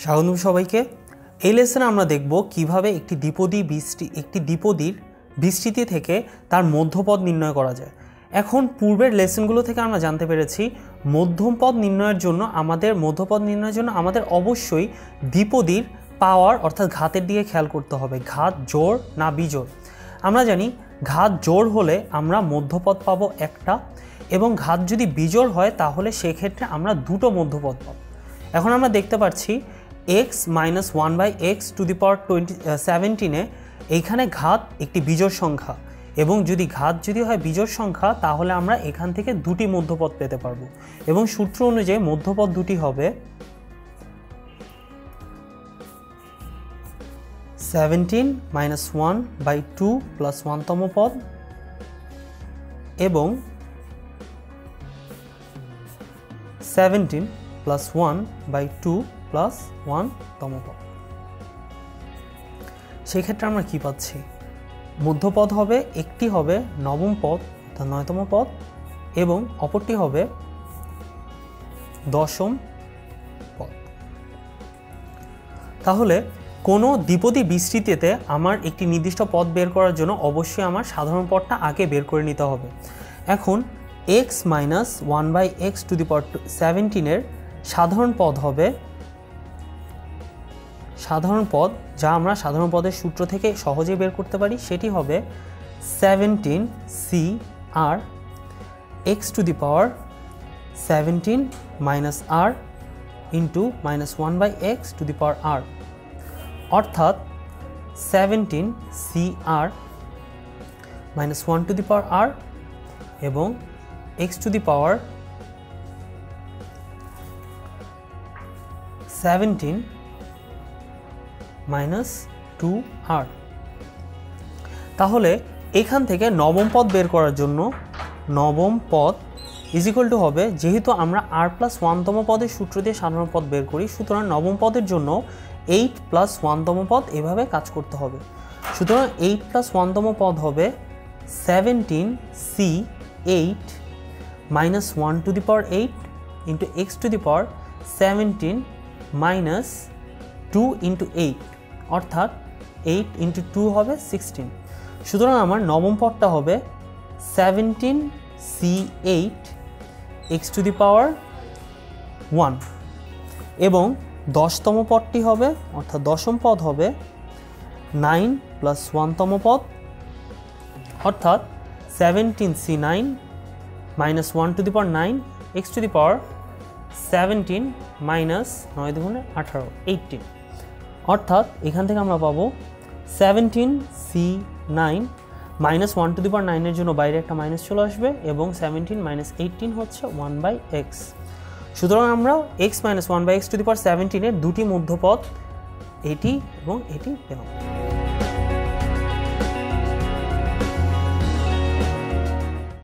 স্বাগতম সবাইকে। এই লেসনে আমরা দেখব কিভাবে একটি দ্বিপদীর বিস্তৃতি থেকে তার মধ্যপদ নির্ণয় করা যায়। এখন পূর্বের লেসনগুলো থেকে আমরা জানতে পেরেছি মধ্যপদ নির্ণয়ের জন্য আমাদের অবশ্যই দ্বিপদীর পাওয়ার অর্থাৎ ঘাতের দিকে খেয়াল করতে হবে। ঘাত জোড় না বিজোড়। আমরা জানি ঘাত জোড় হলে আমরা মধ্যপদ পাবো একটা, এবং ঘাত যদি বিজোড় হয় তাহলে সেক্ষেত্রে আমরা দুটো মধ্যপদ পাবো। এখন আমরা দেখতে পাচ্ছি x minus 1/x to the power 17 এইখানে ঘাত একটি বিজোড় সংখ্যা, এবং ঘাত যদি হয় বিজোড় সংখ্যা তাহলে আমরা এখান থেকে দুটি মধ্যপদ পেতে পারবো, এবং সূত্র অনুযায়ী মধ্যপদ দুটি হবে 17 মাইনাস 1/2 প্লাস 1তম পদ এবং 17 প্লাস 1/2 প্লাস 1তম পদ। সেক্ষেত্রে আমরা কি পাচ্ছি? মধ্যপদ হবে একটি হবে নবম পদ অর্থাৎ 9তম পদ, এবং অপরটি হবে 10ম পদ। তাহলে কোনো দ্বিপদী বিস্তৃতিতে আমার একটি নির্দিষ্ট পদ বের করার জন্য অবশ্যই আমার সাধারণ পদটা আগে বের করে নিতে হবে। এখন x minus 1/x to the power 17 সাধারণ পদ হবে, সাধারণ পদ যা আমরা সাধারণ পদের সূত্র থেকে সহজেই বের করতে পারি, সেটি হবে 17cr x two the power 17 minus r into minus 1/x to the power r, অর্থাৎ 17cr minus 1 two the power r এবং x two the power 17 minus 2r। তাহলে এখান থেকে নবম পদ বের করার জন্য নবম পদ ইজ ইকুয়াল টু হবে, যেহেতু আমরা r প্লাস 1তম পদের সূত্র দিয়ে সাধারণ পদ বের করি, সুতরাং নবম পদের জন্য 8 প্লাস 1তম পদ এভাবে কাজ করতে হবে। সুতরাং 8 প্লাস 1তম পদ হবে 17c8 minus 1 two the power 8 into x two the power 17 minus 2 into 8, অর্থাৎ 8 ইন্টু 2 হবে 16। সুতরাং আমার নবম পদটা হবে 17c8 x টু দি পাওয়ার 1, এবং 10তম পদটি হবে অর্থাৎ 10ম পদ হবে 9 প্লাস 1তম পদ, অর্থাৎ 17c9 minus 1 two the power 9 x two the power 17 minus 9 দুগুণে 18 18, অর্থাৎ এখান থেকে আমরা পাবো 17c9 মাইনাস 1 টু দি পাওয়ার 9 এর জন্য বাইরে একটা মাইনাস চলে আসবে, এবং 17 মাইনাস 18 হচ্ছে 1/x। সুতরাং আমরা x minus 1/x to the power 17 এর দুটি মধ্যপদ এটি এবং এটি পেলাম।